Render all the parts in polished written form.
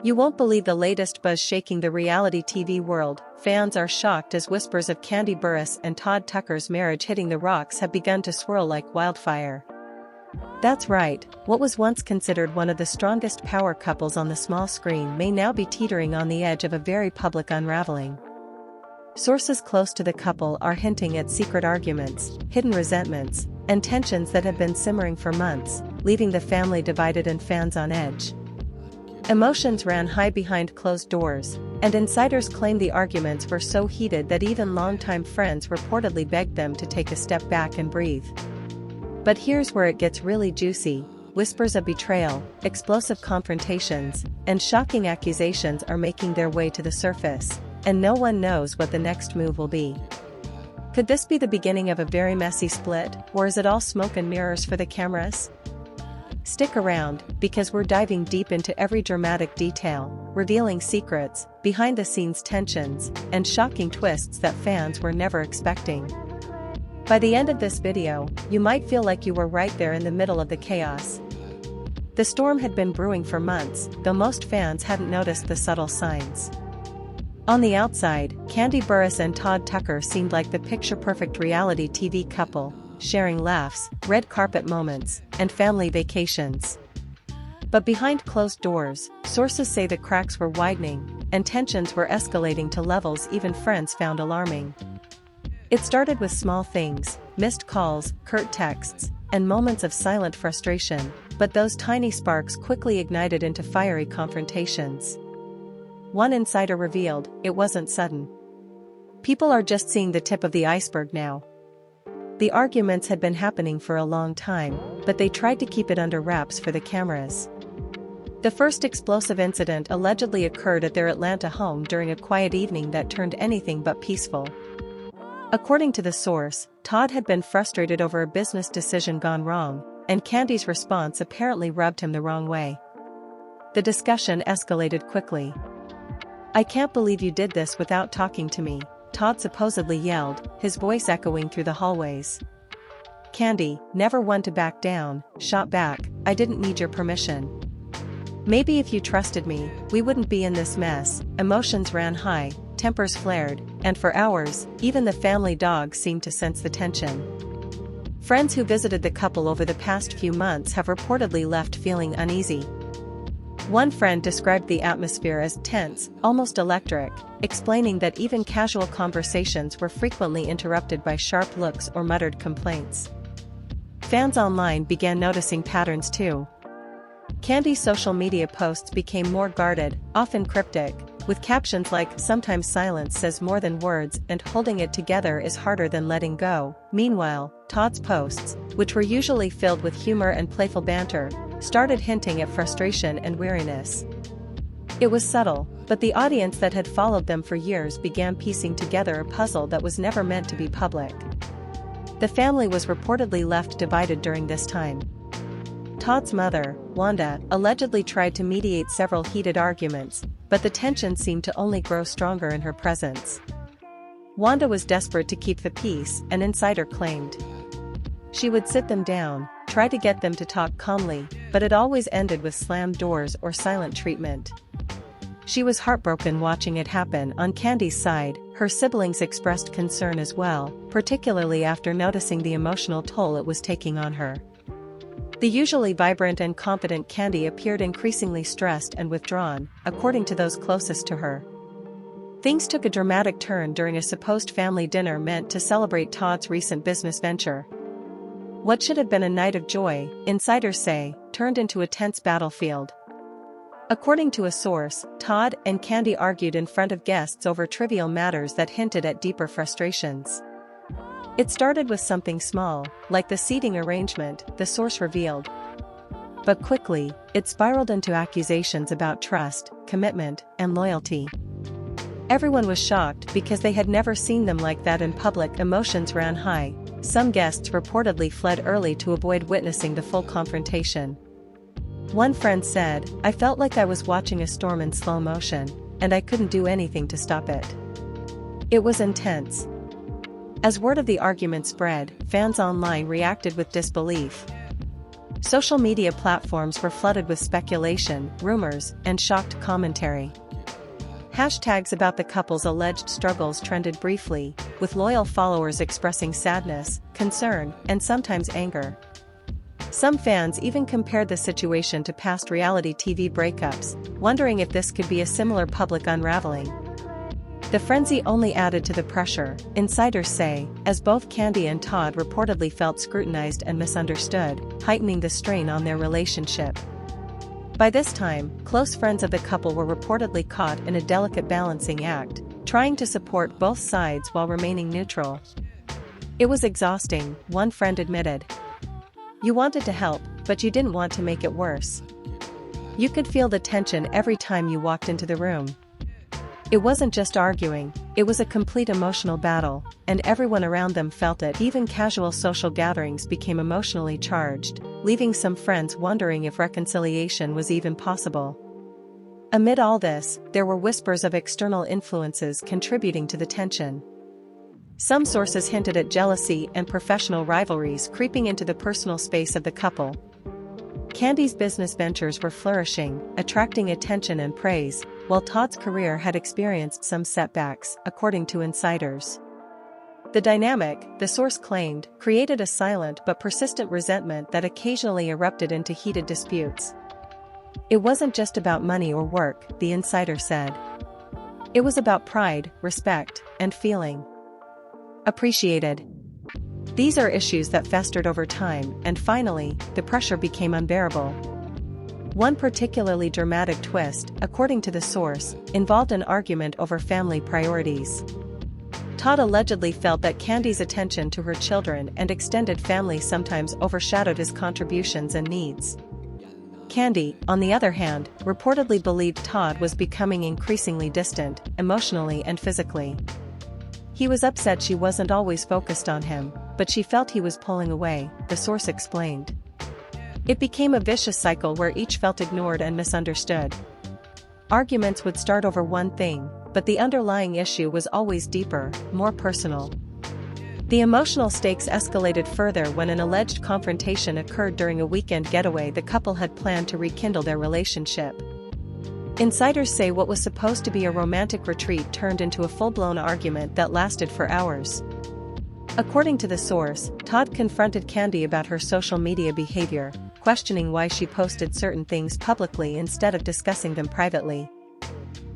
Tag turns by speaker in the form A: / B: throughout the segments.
A: You won't believe the latest buzz shaking the reality TV world. Fans are shocked as whispers of Kandi Burruss and Todd Tucker's marriage hitting the rocks have begun to swirl like wildfire. That's right, what was once considered one of the strongest power couples on the small screen may now be teetering on the edge of a very public unraveling. Sources close to the couple are hinting at secret arguments, hidden resentments, and tensions that have been simmering for months, leaving the family divided and fans on edge. Emotions ran high behind closed doors, and insiders claim the arguments were so heated that even longtime friends reportedly begged them to take a step back and breathe. But here's where it gets really juicy. Whispers of betrayal, explosive confrontations, and shocking accusations are making their way to the surface, and no one knows what the next move will be. Could this be the beginning of a very messy split, or is it all smoke and mirrors for the cameras? Stick around, because we're diving deep into every dramatic detail, revealing secrets, behind-the-scenes tensions, and shocking twists that fans were never expecting. By the end of this video, you might feel like you were right there in the middle of the chaos. The storm had been brewing for months, though most fans hadn't noticed the subtle signs. On the outside, Kandi Burruss and Todd Tucker seemed like the picture-perfect reality TV couple, sharing laughs, red carpet moments, and family vacations. But behind closed doors, sources say the cracks were widening, and tensions were escalating to levels even friends found alarming. It started with small things, missed calls, curt texts, and moments of silent frustration, but those tiny sparks quickly ignited into fiery confrontations. One insider revealed, it wasn't sudden. People are just seeing the tip of the iceberg now. The arguments had been happening for a long time, but they tried to keep it under wraps for the cameras. The first explosive incident allegedly occurred at their Atlanta home during a quiet evening that turned anything but peaceful. According to the source, Todd had been frustrated over a business decision gone wrong, and Kandi's response apparently rubbed him the wrong way. The discussion escalated quickly. "I can't believe you did this without talking to me," Todd supposedly yelled, his voice echoing through the hallways. Kandi, never one to back down, shot back, "I didn't need your permission. Maybe if you trusted me, we wouldn't be in this mess." Emotions ran high, tempers flared, and for hours, even the family dog seemed to sense the tension. Friends who visited the couple over the past few months have reportedly left feeling uneasy. One friend described the atmosphere as tense, almost electric, explaining that even casual conversations were frequently interrupted by sharp looks or muttered complaints. Fans online began noticing patterns too. Kandi's social media posts became more guarded, often cryptic, with captions like, "Sometimes silence says more than words," and "Holding it together is harder than letting go." Meanwhile, Todd's posts, which were usually filled with humor and playful banter, started hinting at frustration and weariness. It was subtle, but the audience that had followed them for years began piecing together a puzzle that was never meant to be public. The family was reportedly left divided during this time. Todd's mother, Wanda, allegedly tried to mediate several heated arguments, but the tension seemed to only grow stronger in her presence. Wanda was desperate to keep the peace, an insider claimed. She would sit them down, try to get them to talk calmly, but it always ended with slammed doors or silent treatment. She was heartbroken watching it happen. On Kandi's side, her siblings expressed concern as well, particularly after noticing the emotional toll it was taking on her. The usually vibrant and confident Kandi appeared increasingly stressed and withdrawn, according to those closest to her. Things took a dramatic turn during a supposed family dinner meant to celebrate Todd's recent business venture. What should have been a night of joy, insiders say, turned into a tense battlefield. According to a source, Todd and Kandi argued in front of guests over trivial matters that hinted at deeper frustrations. It started with something small, like the seating arrangement, the source revealed. But quickly, it spiraled into accusations about trust, commitment, and loyalty. Everyone was shocked because they had never seen them like that in public. Emotions ran high. Some guests reportedly fled early to avoid witnessing the full confrontation. One friend said, "I felt like I was watching a storm in slow motion, and I couldn't do anything to stop it. It was intense." As word of the argument spread, fans online reacted with disbelief. Social media platforms were flooded with speculation, rumors, and shocked commentary. Hashtags about the couple's alleged struggles trended briefly, with loyal followers expressing sadness, concern, and sometimes anger. Some fans even compared the situation to past reality TV breakups, wondering if this could be a similar public unraveling. The frenzy only added to the pressure, insiders say, as both Kandi and Todd reportedly felt scrutinized and misunderstood, heightening the strain on their relationship. By this time, close friends of the couple were reportedly caught in a delicate balancing act, trying to support both sides while remaining neutral. It was exhausting, one friend admitted. You wanted to help, but you didn't want to make it worse. You could feel the tension every time you walked into the room. It wasn't just arguing, it was a complete emotional battle, and everyone around them felt it. Even casual social gatherings became emotionally charged, leaving some friends wondering if reconciliation was even possible. Amid all this, there were whispers of external influences contributing to the tension. Some sources hinted at jealousy and professional rivalries creeping into the personal space of the couple. Kandi's business ventures were flourishing, attracting attention and praise, while Todd's career had experienced some setbacks, according to insiders. The dynamic, the source claimed, created a silent but persistent resentment that occasionally erupted into heated disputes. It wasn't just about money or work, the insider said. It was about pride, respect, and feeling appreciated. These are issues that festered over time, and finally, the pressure became unbearable. One particularly dramatic twist, according to the source, involved an argument over family priorities. Todd allegedly felt that Kandi's attention to her children and extended family sometimes overshadowed his contributions and needs. Kandi, on the other hand, reportedly believed Todd was becoming increasingly distant, emotionally and physically. He was upset she wasn't always focused on him, but she felt he was pulling away, the source explained. It became a vicious cycle where each felt ignored and misunderstood. Arguments would start over one thing, but the underlying issue was always deeper, more personal. The emotional stakes escalated further when an alleged confrontation occurred during a weekend getaway the couple had planned to rekindle their relationship. Insiders say what was supposed to be a romantic retreat turned into a full-blown argument that lasted for hours. According to the source, Todd confronted Kandi about her social media behavior, questioning why she posted certain things publicly instead of discussing them privately.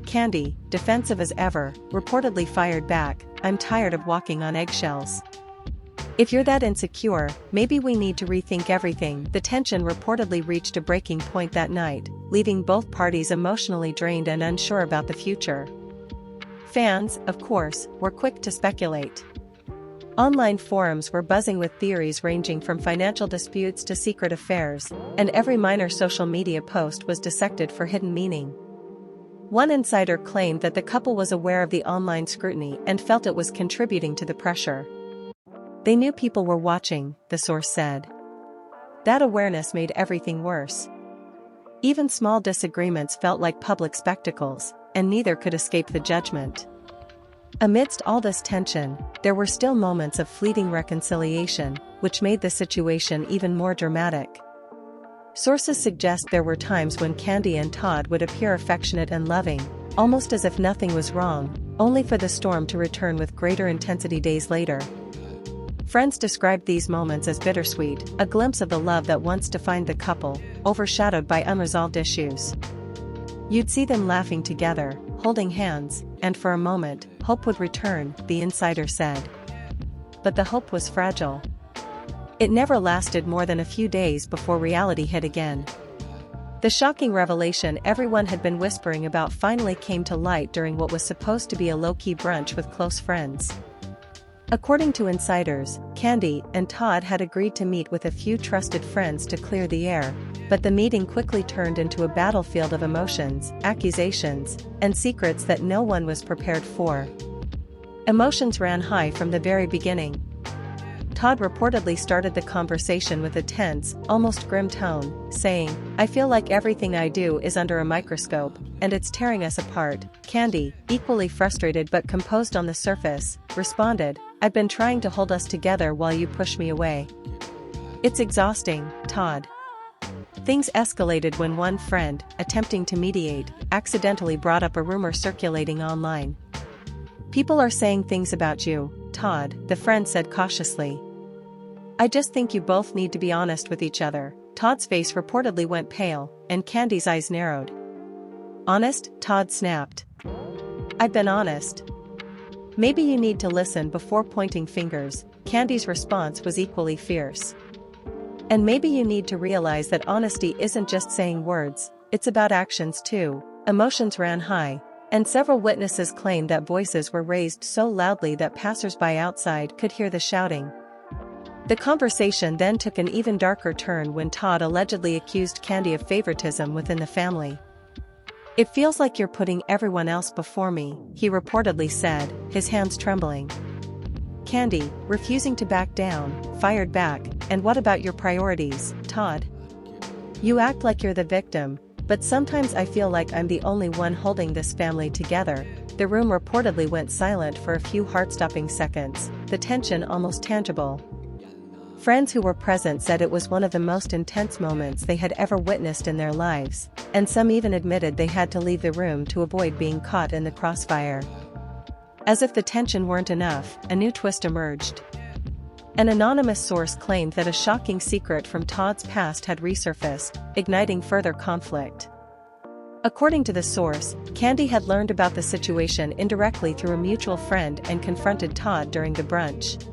A: Kandi, defensive as ever, reportedly fired back, "I'm tired of walking on eggshells. If you're that insecure, maybe we need to rethink everything." The tension reportedly reached a breaking point that night, leaving both parties emotionally drained and unsure about the future. Fans, of course, were quick to speculate. Online forums were buzzing with theories ranging from financial disputes to secret affairs, and every minor social media post was dissected for hidden meaning. One insider claimed that the couple was aware of the online scrutiny and felt it was contributing to the pressure. They knew people were watching, the source said. That awareness made everything worse. Even small disagreements felt like public spectacles, and neither could escape the judgment. Amidst all this tension, there were still moments of fleeting reconciliation, which made the situation even more dramatic. Sources suggest there were times when Kandi and Todd would appear affectionate and loving, almost as if nothing was wrong, only for the storm to return with greater intensity days later. Friends described these moments as bittersweet, a glimpse of the love that once defined the couple, overshadowed by unresolved issues. You'd see them laughing together, holding hands, and for a moment, hope would return, the insider said. But the hope was fragile. It never lasted more than a few days before reality hit again. The shocking revelation everyone had been whispering about finally came to light during what was supposed to be a low-key brunch with close friends. According to insiders, Kandi and Todd had agreed to meet with a few trusted friends to clear the air, but the meeting quickly turned into a battlefield of emotions, accusations, and secrets that no one was prepared for. Emotions ran high from the very beginning. Todd reportedly started the conversation with a tense, almost grim tone, saying, "I feel like everything I do is under a microscope, and it's tearing us apart." Kandi, equally frustrated but composed on the surface, responded, "I've been trying to hold us together while you push me away." "It's exhausting, Todd. Things escalated when one friend, attempting to mediate, accidentally brought up a rumor circulating online. "People are saying things about you, Todd," the friend said cautiously. "I just think you both need to be honest with each other." Todd's face reportedly went pale, and Kandi's eyes narrowed. "Honest?" Todd snapped. "I've been honest." "Maybe you need to listen before pointing fingers." Kandi's response was equally fierce. "And maybe you need to realize that honesty isn't just saying words, it's about actions too." Emotions ran high, and several witnesses claimed that voices were raised so loudly that passers-by outside could hear the shouting. The conversation then took an even darker turn when Todd allegedly accused Kandi of favoritism within the family. "It feels like you're putting everyone else before me," he reportedly said, his hands trembling. Kandi, refusing to back down, fired back, "And what about your priorities, Todd? You act like you're the victim, but sometimes I feel like I'm the only one holding this family together." The room reportedly went silent for a few heart-stopping seconds, the tension almost tangible. Friends who were present said it was one of the most intense moments they had ever witnessed in their lives, and some even admitted they had to leave the room to avoid being caught in the crossfire. As if the tension weren't enough, a new twist emerged. An anonymous source claimed that a shocking secret from Todd's past had resurfaced, igniting further conflict. According to the source, Kandi had learned about the situation indirectly through a mutual friend and confronted Todd during the brunch.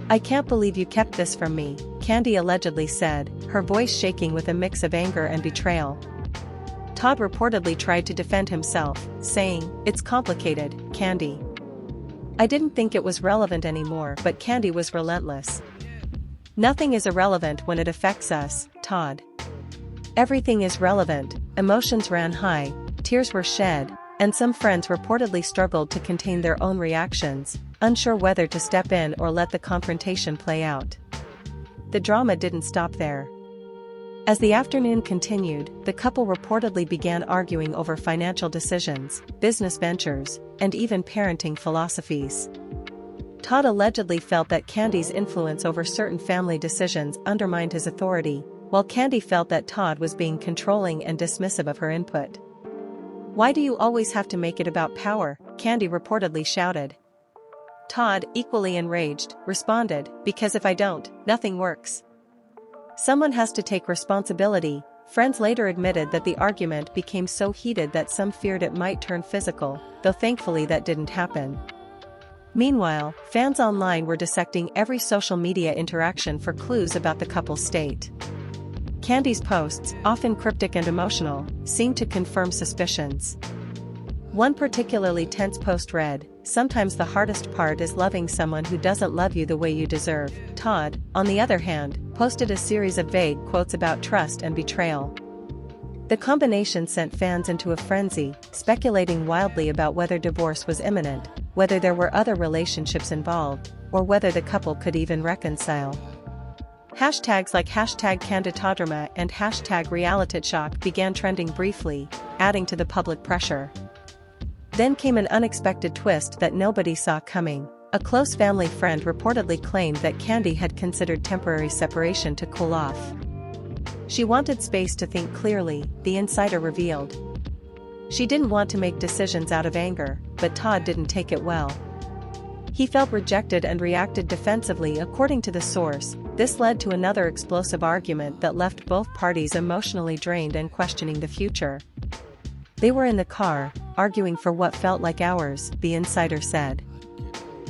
A: "I can't believe you kept this from me," Kandi allegedly said, her voice shaking with a mix of anger and betrayal. Todd reportedly tried to defend himself, saying, "It's complicated, Kandi. I didn't think it was relevant anymore." But Kandi was relentless. "Nothing is irrelevant when it affects us, Todd. Everything is relevant." Emotions ran high, tears were shed, and some friends reportedly struggled to contain their own reactions, unsure whether to step in or let the confrontation play out. The drama didn't stop there. As the afternoon continued, the couple reportedly began arguing over financial decisions, business ventures, and even parenting philosophies. Todd allegedly felt that Kandi's influence over certain family decisions undermined his authority, while Kandi felt that Todd was being controlling and dismissive of her input. "Why do you always have to make it about power?" Kandi reportedly shouted. Todd, equally enraged, responded, "Because if I don't, nothing works. Someone has to take responsibility." Friends later admitted that the argument became so heated that some feared it might turn physical, though thankfully that didn't happen. Meanwhile, fans online were dissecting every social media interaction for clues about the couple's state. Kandi's posts, often cryptic and emotional, seemed to confirm suspicions. One particularly tense post read, "Sometimes the hardest part is loving someone who doesn't love you the way you deserve." Todd, on the other hand, posted a series of vague quotes about trust and betrayal. The combination sent fans into a frenzy, speculating wildly about whether divorce was imminent, whether there were other relationships involved, or whether the couple could even reconcile. Hashtags like #CandiTodrama and #RealityShock began trending briefly, adding to the public pressure. Then came an unexpected twist that nobody saw coming. A close family friend reportedly claimed that Kandi had considered temporary separation to cool off. She wanted space to think clearly, the insider revealed. She didn't want to make decisions out of anger, but Todd didn't take it well. He felt rejected and reacted defensively. According to the source, this led to another explosive argument that left both parties emotionally drained and questioning the future. They were in the car, arguing for what felt like hours, the insider said.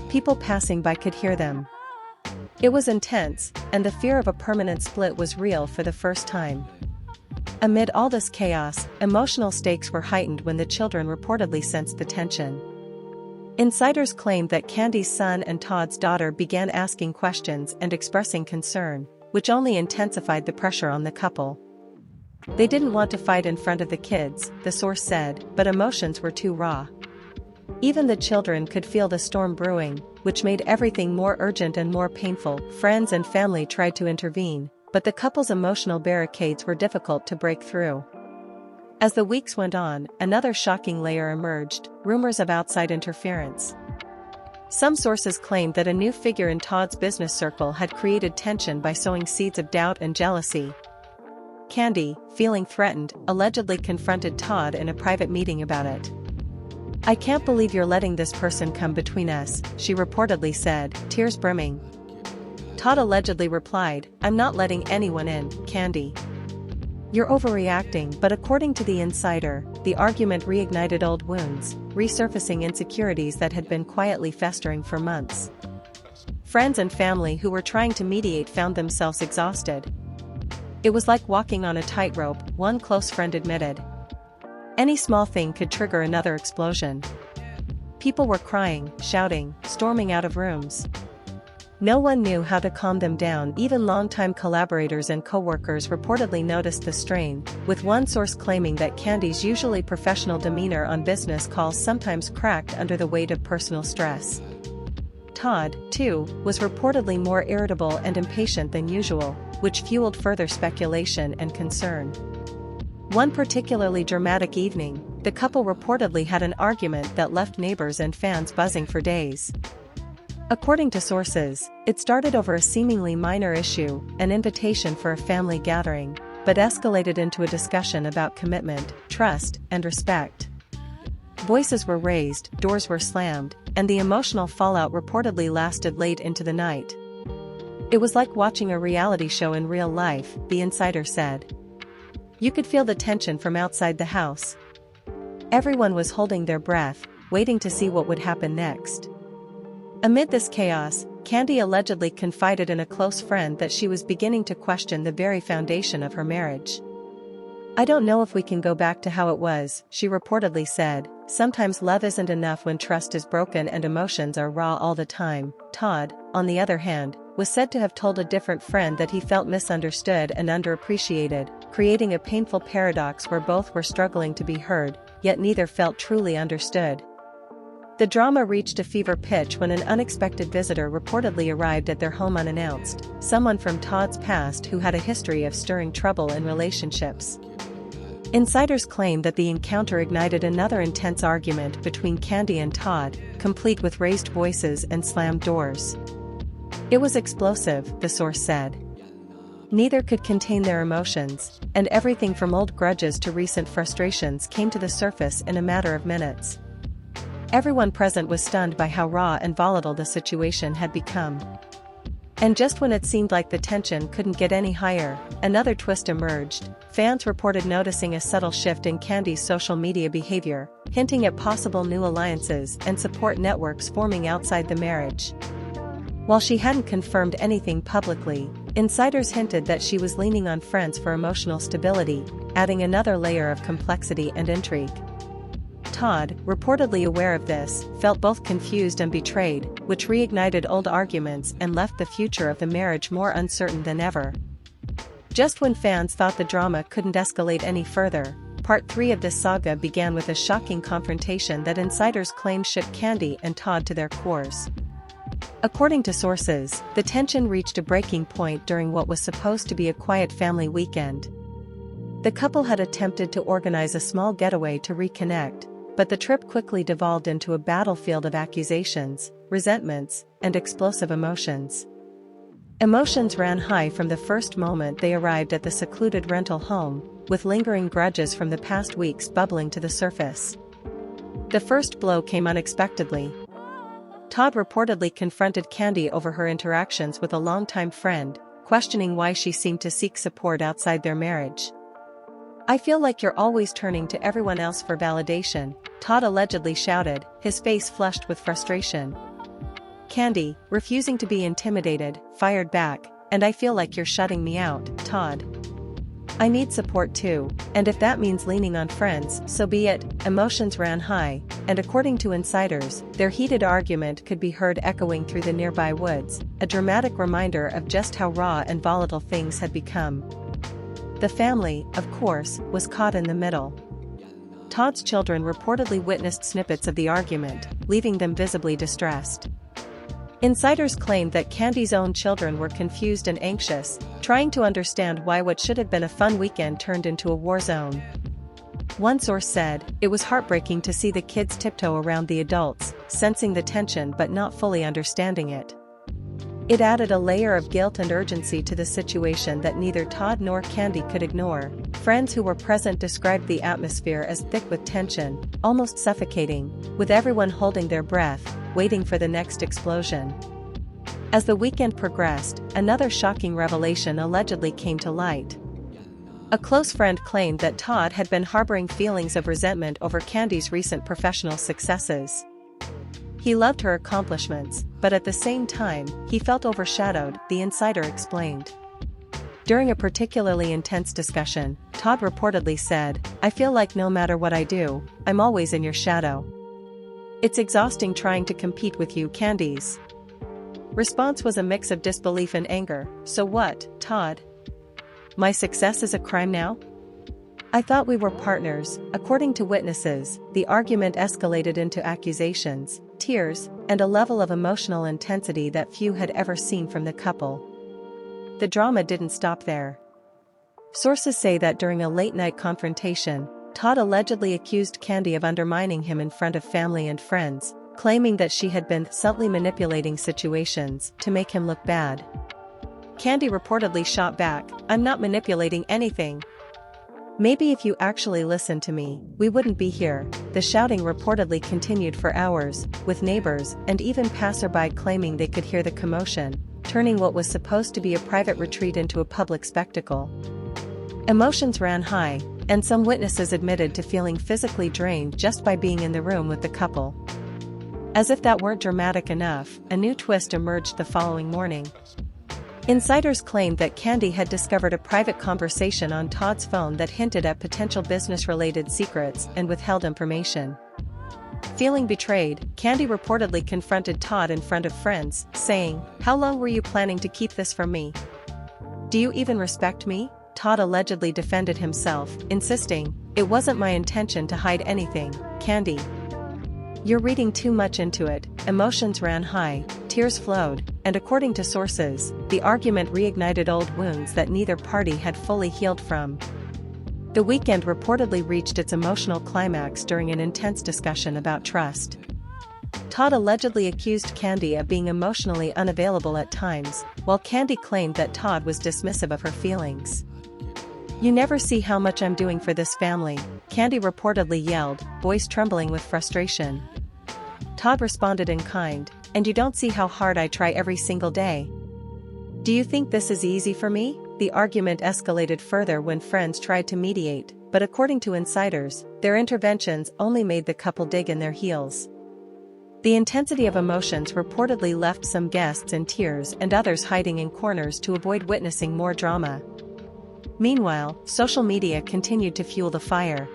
A: People passing by could hear them. It was intense, and the fear of a permanent split was real for the first time. Amid all this chaos, emotional stakes were heightened when the children reportedly sensed the tension. Insiders claimed that Kandi's son and Todd's daughter began asking questions and expressing concern, which only intensified the pressure on the couple. They didn't want to fight in front of the kids, the source said, but emotions were too raw. Even the children could feel the storm brewing, which made everything more urgent and more painful. Friends and family tried to intervene, but the couple's emotional barricades were difficult to break through. As the weeks went on, another shocking layer emerged, rumors of outside interference. Some sources claimed that a new figure in Todd's business circle had created tension by sowing seeds of doubt and jealousy. Kandi, feeling threatened, allegedly confronted Todd in a private meeting about it. "I can't believe you're letting this person come between us," she reportedly said, tears brimming. Todd allegedly replied, "I'm not letting anyone in, Kandi. You're overreacting." But according to the insider, the argument reignited old wounds, resurfacing insecurities that had been quietly festering for months. Friends and family who were trying to mediate found themselves exhausted. "It was like walking on a tightrope," one close friend admitted. "Any small thing could trigger another explosion." People were crying, shouting, storming out of rooms. No one knew how to calm them down. Even longtime collaborators and co-workers reportedly noticed the strain, with one source claiming that Kandi's usually professional demeanor on business calls sometimes cracked under the weight of personal stress. Todd, too, was reportedly more irritable and impatient than usual, which fueled further speculation and concern. One particularly dramatic evening, the couple reportedly had an argument that left neighbors and fans buzzing for days. According to sources, it started over a seemingly minor issue, an invitation for a family gathering, but escalated into a discussion about commitment, trust, and respect. Voices were raised, doors were slammed, and the emotional fallout reportedly lasted late into the night. "It was like watching a reality show in real life," the insider said. "You could feel the tension from outside the house. Everyone was holding their breath, waiting to see what would happen next." Amid this chaos, Kandi allegedly confided in a close friend that she was beginning to question the very foundation of her marriage. "I don't know if we can go back to how it was," she reportedly said. "Sometimes love isn't enough when trust is broken and emotions are raw all the time." Todd, on the other hand, was said to have told a different friend that he felt misunderstood and underappreciated, creating a painful paradox where both were struggling to be heard, yet neither felt truly understood. The drama reached a fever pitch when an unexpected visitor reportedly arrived at their home unannounced, someone from Todd's past who had a history of stirring trouble in relationships. Insiders claim that the encounter ignited another intense argument between Kandi and Todd, complete with raised voices and slammed doors. "It was explosive," the source said. Neither could contain their emotions, and everything from old grudges to recent frustrations came to the surface in a matter of minutes. Everyone present was stunned by how raw and volatile the situation had become. And just when it seemed like the tension couldn't get any higher, another twist emerged. Fans reported noticing a subtle shift in Kandi's social media behavior, hinting at possible new alliances and support networks forming outside the marriage. While she hadn't confirmed anything publicly, insiders hinted that she was leaning on friends for emotional stability, adding another layer of complexity and intrigue. Todd, reportedly aware of this, felt both confused and betrayed, which reignited old arguments and left the future of the marriage more uncertain than ever. Just when fans thought the drama couldn't escalate any further, Part 3 of this saga began with a shocking confrontation that insiders claim shook Kandi and Todd to their cores. According to sources, the tension reached a breaking point during what was supposed to be a quiet family weekend. The couple had attempted to organize a small getaway to reconnect, but the trip quickly devolved into a battlefield of accusations, resentments, and explosive emotions. Emotions ran high from the first moment they arrived at the secluded rental home, with lingering grudges from the past weeks bubbling to the surface. The first blow came unexpectedly. Todd reportedly confronted Kandi over her interactions with a longtime friend, questioning why she seemed to seek support outside their marriage. "I feel like you're always turning to everyone else for validation," Todd allegedly shouted, his face flushed with frustration. Kandi, refusing to be intimidated, fired back, "And I feel like you're shutting me out, Todd. I need support too, and if that means leaning on friends, so be it." Emotions ran high, and according to insiders, their heated argument could be heard echoing through the nearby woods, a dramatic reminder of just how raw and volatile things had become. The family, of course, was caught in the middle. Todd's children reportedly witnessed snippets of the argument, leaving them visibly distressed. Insiders claimed that Kandi's own children were confused and anxious, trying to understand why what should have been a fun weekend turned into a war zone. One source said, "It was heartbreaking to see the kids tiptoe around the adults, sensing the tension but not fully understanding it. It added a layer of guilt and urgency to the situation that neither Todd nor Kandi could ignore. Friends who were present described the atmosphere as thick with tension, almost suffocating, with everyone holding their breath, waiting for the next explosion. As the weekend progressed, another shocking revelation allegedly came to light. A close friend claimed that Todd had been harboring feelings of resentment over Kandi's recent professional successes. He loved her accomplishments, but at the same time, he felt overshadowed, the insider explained. During a particularly intense discussion, Todd reportedly said, "I feel like no matter what I do, I'm always in your shadow. It's exhausting trying to compete with you." Kandi's response was a mix of disbelief and anger. "So what, Todd? My success is a crime now? I thought we were partners." According to witnesses, the argument escalated into accusations, tears, and a level of emotional intensity that few had ever seen from the couple. The drama didn't stop there. Sources say that during a late-night confrontation, Todd allegedly accused Kandi of undermining him in front of family and friends, claiming that she had been subtly manipulating situations to make him look bad. Kandi reportedly shot back, "I'm not manipulating anything. Maybe if you actually listened to me, we wouldn't be here." The shouting reportedly continued for hours, with neighbors and even passerby claiming they could hear the commotion, turning what was supposed to be a private retreat into a public spectacle. Emotions ran high, and some witnesses admitted to feeling physically drained just by being in the room with the couple. As if that weren't dramatic enough, a new twist emerged the following morning. Insiders claimed that Kandi had discovered a private conversation on Todd's phone that hinted at potential business-related secrets and withheld information. Feeling betrayed, Kandi reportedly confronted Todd in front of friends, saying, "How long were you planning to keep this from me? Do you even respect me?" Todd allegedly defended himself, insisting, "It wasn't my intention to hide anything, Kandi. You're reading too much into it." Emotions ran high, tears flowed, and according to sources, the argument reignited old wounds that neither party had fully healed from. The weekend reportedly reached its emotional climax during an intense discussion about trust. Todd allegedly accused Kandi of being emotionally unavailable at times, while Kandi claimed that Todd was dismissive of her feelings. "You never see how much I'm doing for this family," Kandi reportedly yelled, voice trembling with frustration. Todd responded in kind, "And you don't see how hard I try every single day. Do you think this is easy for me?" The argument escalated further when friends tried to mediate, but according to insiders, their interventions only made the couple dig in their heels. The intensity of emotions reportedly left some guests in tears and others hiding in corners to avoid witnessing more drama. Meanwhile, social media continued to fuel the fire.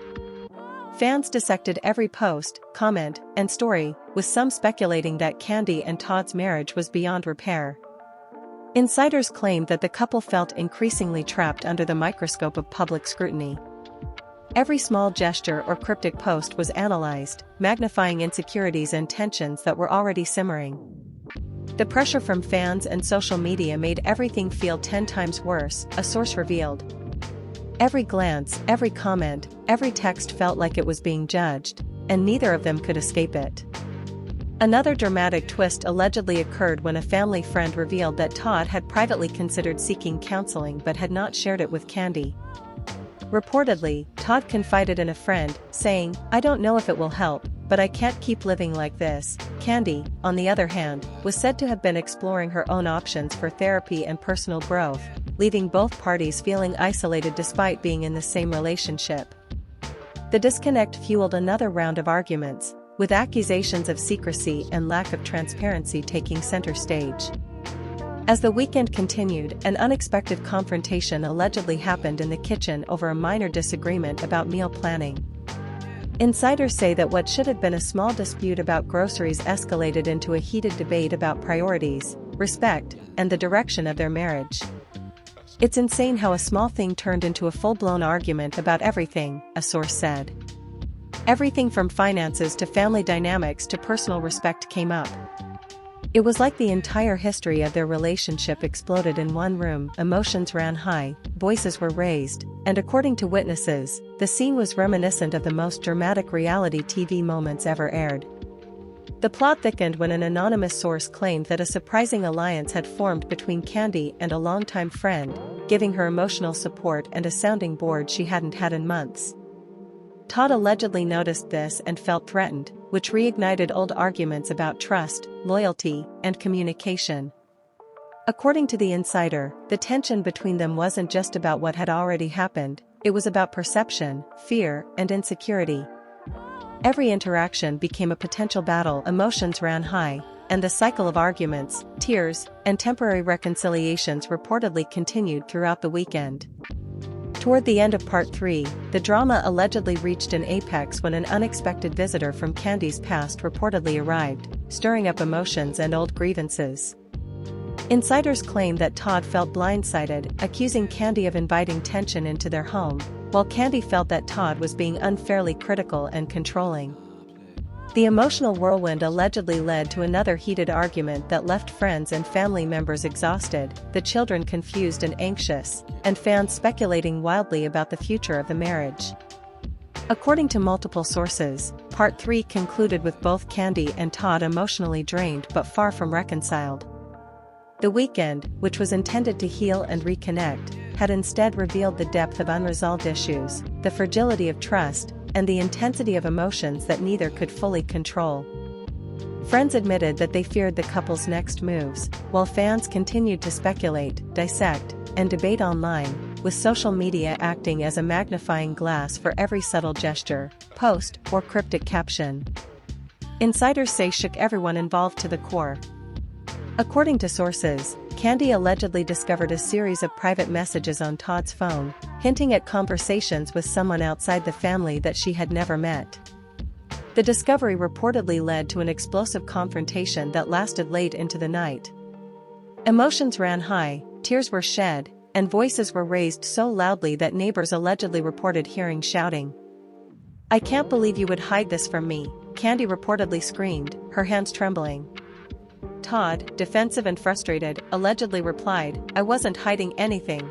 A: Fans dissected every post, comment, and story, with some speculating that Kandi and Todd's marriage was beyond repair. Insiders claimed that the couple felt increasingly trapped under the microscope of public scrutiny. Every small gesture or cryptic post was analyzed, magnifying insecurities and tensions that were already simmering. The pressure from fans and social media made everything feel 10 times worse, a source revealed. Every glance, every comment, every text felt like it was being judged, and neither of them could escape it. Another dramatic twist allegedly occurred when a family friend revealed that Todd had privately considered seeking counseling but had not shared it with Kandi. Reportedly, Todd confided in a friend, saying, "I don't know if it will help, but I can't keep living like this." Kandi, on the other hand, was said to have been exploring her own options for therapy and personal growth, leaving both parties feeling isolated despite being in the same relationship. The disconnect fueled another round of arguments, with accusations of secrecy and lack of transparency taking center stage. As the weekend continued, an unexpected confrontation allegedly happened in the kitchen over a minor disagreement about meal planning. Insiders say that what should have been a small dispute about groceries escalated into a heated debate about priorities, respect, and the direction of their marriage. "It's insane how a small thing turned into a full-blown argument about everything," a source said. "Everything from finances to family dynamics to personal respect came up. It was like the entire history of their relationship exploded in one room." Emotions ran high, voices were raised, and according to witnesses, the scene was reminiscent of the most dramatic reality TV moments ever aired. The plot thickened when an anonymous source claimed that a surprising alliance had formed between Kandi and a longtime friend, giving her emotional support and a sounding board she hadn't had in months. Todd allegedly noticed this and felt threatened, which reignited old arguments about trust, loyalty, and communication. According to the insider, the tension between them wasn't just about what had already happened, it was about perception, fear, and insecurity. Every interaction became a potential battle, emotions ran high, and the cycle of arguments, tears, and temporary reconciliations reportedly continued throughout the weekend. Toward the end of Part 3, the drama allegedly reached an apex when an unexpected visitor from Kandi's past reportedly arrived, stirring up emotions and old grievances. Insiders claim that Todd felt blindsided, accusing Kandi of inviting tension into their home, while Kandi felt that Todd was being unfairly critical and controlling. The emotional whirlwind allegedly led to another heated argument that left friends and family members exhausted, the children confused and anxious, and fans speculating wildly about the future of the marriage. According to multiple sources, Part 3 concluded with both Kandi and Todd emotionally drained but far from reconciled. The weekend, which was intended to heal and reconnect, had instead revealed the depth of unresolved issues, the fragility of trust, and the intensity of emotions that neither could fully control. Friends admitted that they feared the couple's next moves, while fans continued to speculate, dissect, and debate online, with social media acting as a magnifying glass for every subtle gesture, post, or cryptic caption. Insiders say shook everyone involved to the core. According to sources, Kandi allegedly discovered a series of private messages on Todd's phone, hinting at conversations with someone outside the family that she had never met. The discovery reportedly led to an explosive confrontation that lasted late into the night. Emotions ran high, tears were shed, and voices were raised so loudly that neighbors allegedly reported hearing shouting. "I can't believe you would hide this from me," Kandi reportedly screamed, her hands trembling. Todd, defensive and frustrated, allegedly replied, "I wasn't hiding anything."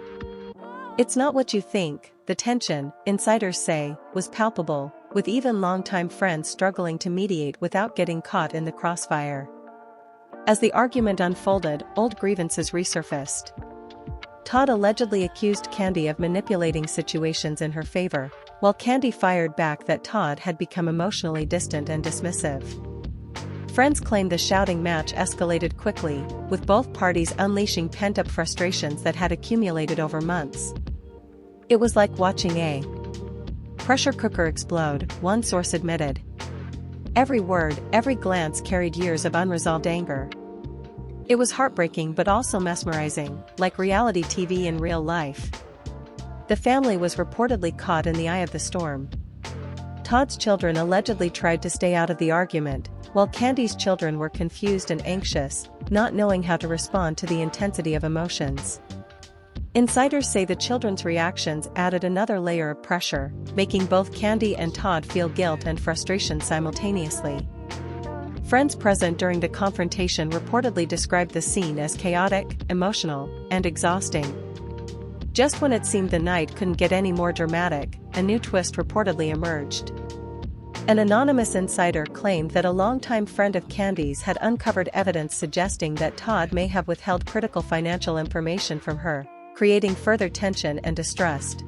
A: It's not what you think. The tension, insiders say, was palpable, with even longtime friends struggling to mediate without getting caught in the crossfire. As the argument unfolded, old grievances resurfaced. Todd allegedly accused Kandi of manipulating situations in her favor, while Kandi fired back that Todd had become emotionally distant and dismissive. Friends claim the shouting match escalated quickly, with both parties unleashing pent-up frustrations that had accumulated over months. It was like watching a pressure cooker explode, one source admitted. Every word, every glance carried years of unresolved anger. It was heartbreaking but also mesmerizing, like reality TV in real life. The family was reportedly caught in the eye of the storm. Todd's children allegedly tried to stay out of the argument, while Kandi's children were confused and anxious, not knowing how to respond to the intensity of emotions. Insiders say the children's reactions added another layer of pressure, making both Kandi and Todd feel guilt and frustration simultaneously. Friends present during the confrontation reportedly described the scene as chaotic, emotional, and exhausting. Just when it seemed the night couldn't get any more dramatic, a new twist reportedly emerged. An anonymous insider claimed that a longtime friend of Kandi's had uncovered evidence suggesting that Todd may have withheld critical financial information from her, creating further tension and distrust.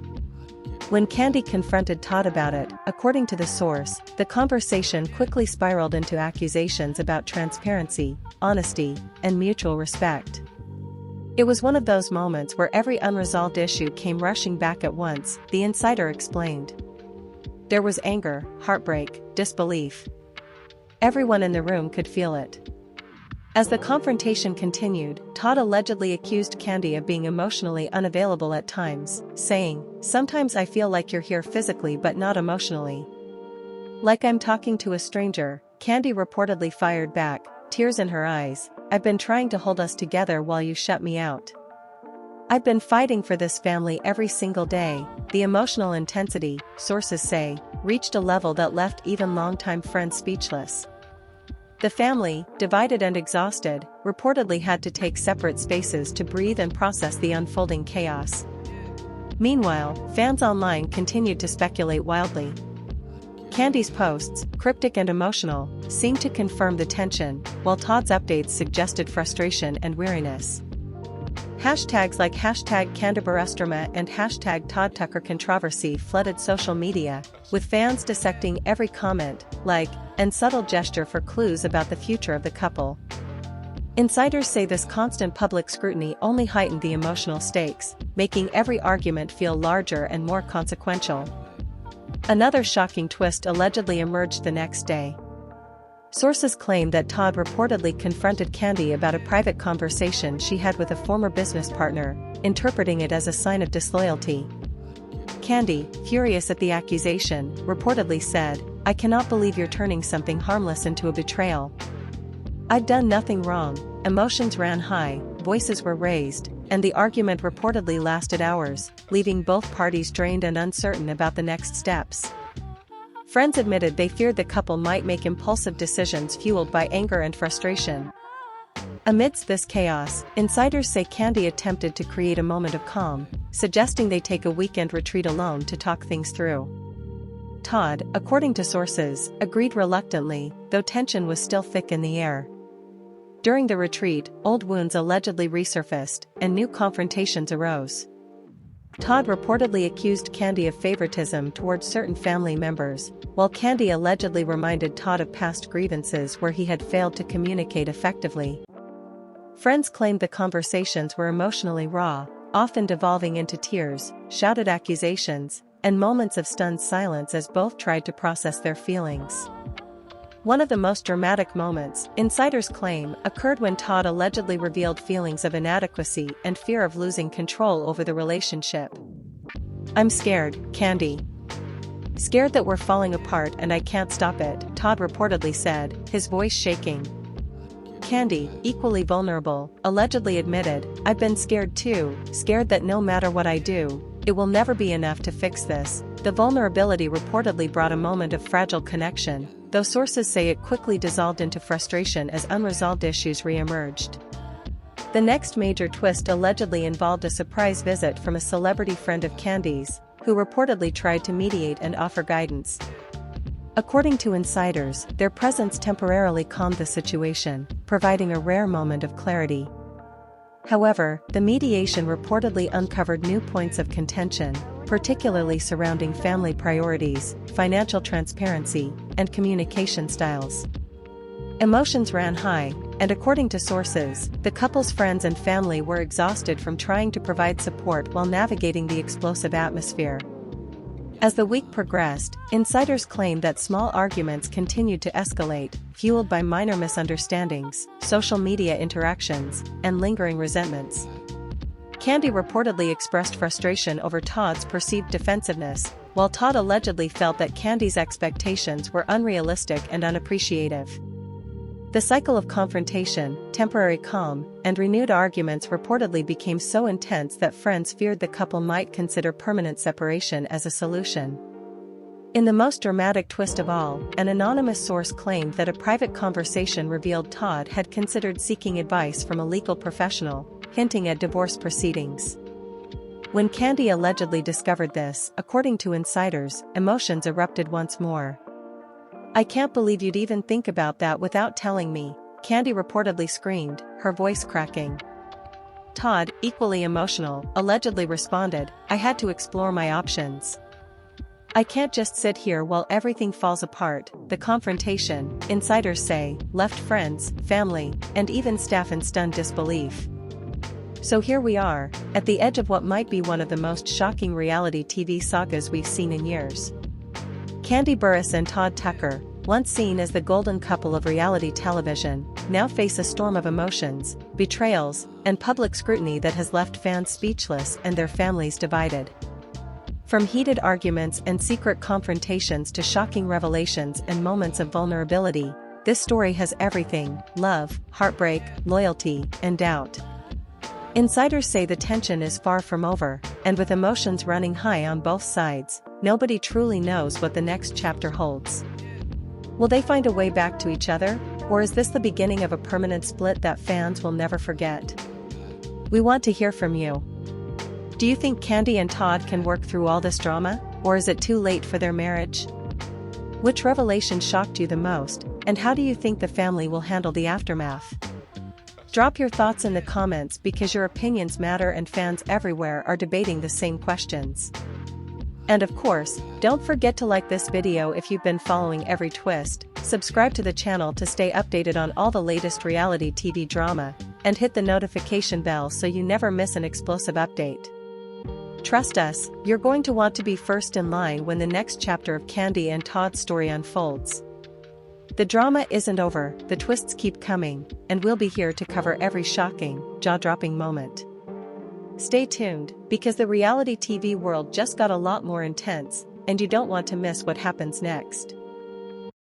A: When Kandi confronted Todd about it, according to the source, the conversation quickly spiraled into accusations about transparency, honesty, and mutual respect. It was one of those moments where every unresolved issue came rushing back at once, the insider explained. There was anger, heartbreak, disbelief. Everyone in the room could feel it. As the confrontation continued, Todd allegedly accused Kandi of being emotionally unavailable at times, saying, "Sometimes I feel like you're here physically but not emotionally. Like I'm talking to a stranger." Kandi reportedly fired back, tears in her eyes, "I've been trying to hold us together while you shut me out. I've been fighting for this family every single day." The emotional intensity, sources say, reached a level that left even longtime friends speechless. The family, divided and exhausted, reportedly had to take separate spaces to breathe and process the unfolding chaos. Meanwhile, fans online continued to speculate wildly. Kandi's posts, cryptic and emotional, seemed to confirm the tension, while Todd's updates suggested frustration and weariness. Hashtags like #Kandi Burruss drama and #Todd Tucker controversy flooded social media, with fans dissecting every comment, like, and subtle gesture for clues about the future of the couple. Insiders say this constant public scrutiny only heightened the emotional stakes, making every argument feel larger and more consequential. Another shocking twist allegedly emerged the next day. Sources claim that Todd reportedly confronted Kandi about a private conversation she had with a former business partner, interpreting it as a sign of disloyalty. Kandi, furious at the accusation, reportedly said, "I cannot believe you're turning something harmless into a betrayal. I'd done nothing wrong." Emotions ran high, voices were raised, and the argument reportedly lasted hours, leaving both parties drained and uncertain about the next steps. Friends admitted they feared the couple might make impulsive decisions fueled by anger and frustration. Amidst this chaos, insiders say Kandi attempted to create a moment of calm, suggesting they take a weekend retreat alone to talk things through. Todd, according to sources, agreed reluctantly, though tension was still thick in the air. During the retreat, old wounds allegedly resurfaced, and new confrontations arose. Todd reportedly accused Kandi of favoritism towards certain family members, while Kandi allegedly reminded Todd of past grievances where he had failed to communicate effectively. Friends claimed the conversations were emotionally raw, often devolving into tears, shouted accusations, and moments of stunned silence as both tried to process their feelings. One of the most dramatic moments, insiders claim, occurred when Todd allegedly revealed feelings of inadequacy and fear of losing control over the relationship. "I'm scared, Kandi. Scared that we're falling apart and I can't stop it," Todd reportedly said, his voice shaking. Kandi, equally vulnerable, allegedly admitted, "I've been scared too, scared that no matter what I do, it will never be enough to fix this." The vulnerability reportedly brought a moment of fragile connection, though sources say it quickly dissolved into frustration as unresolved issues re-emerged. The next major twist allegedly involved a surprise visit from a celebrity friend of Kandi's, who reportedly tried to mediate and offer guidance. According to insiders, their presence temporarily calmed the situation, providing a rare moment of clarity. However, the mediation reportedly uncovered new points of contention, particularly surrounding family priorities, financial transparency, and communication styles. Emotions ran high, and according to sources, the couple's friends and family were exhausted from trying to provide support while navigating the explosive atmosphere. As the week progressed, insiders claimed that small arguments continued to escalate, fueled by minor misunderstandings, social media interactions, and lingering resentments. Kandi reportedly expressed frustration over Todd's perceived defensiveness, while Todd allegedly felt that Kandi's expectations were unrealistic and unappreciative. The cycle of confrontation, temporary calm, and renewed arguments reportedly became so intense that friends feared the couple might consider permanent separation as a solution. In the most dramatic twist of all, an anonymous source claimed that a private conversation revealed Todd had considered seeking advice from a legal professional, hinting at divorce proceedings. When Kandi allegedly discovered this, according to insiders, emotions erupted once more. "I can't believe you'd even think about that without telling me," Kandi reportedly screamed, her voice cracking. Todd, equally emotional, allegedly responded, "I had to explore my options. I can't just sit here while everything falls apart." The confrontation, insiders say, left friends, family, and even staff in stunned disbelief. So here we are, at the edge of what might be one of the most shocking reality TV sagas we've seen in years. Kandi Burruss and Todd Tucker, once seen as the golden couple of reality television, now face a storm of emotions, betrayals, and public scrutiny that has left fans speechless and their families divided. From heated arguments and secret confrontations to shocking revelations and moments of vulnerability, this story has everything: love, heartbreak, loyalty, and doubt. Insiders say the tension is far from over, and with emotions running high on both sides, nobody truly knows what the next chapter holds. Will they find a way back to each other, or is this the beginning of a permanent split that fans will never forget? We want to hear from you. Do you think Kandi and Todd can work through all this drama, or is it too late for their marriage? Which revelation shocked you the most, and how do you think the family will handle the aftermath? Drop your thoughts in the comments because your opinions matter and fans everywhere are debating the same questions. And of course, don't forget to like this video if you've been following every twist, subscribe to the channel to stay updated on all the latest reality TV drama, and hit the notification bell so you never miss an explosive update. Trust us, you're going to want to be first in line when the next chapter of Kandi and Todd's story unfolds. The drama isn't over, the twists keep coming, and we'll be here to cover every shocking, jaw-dropping moment. Stay tuned, because the reality TV world just got a lot more intense, and you don't want to miss what happens next.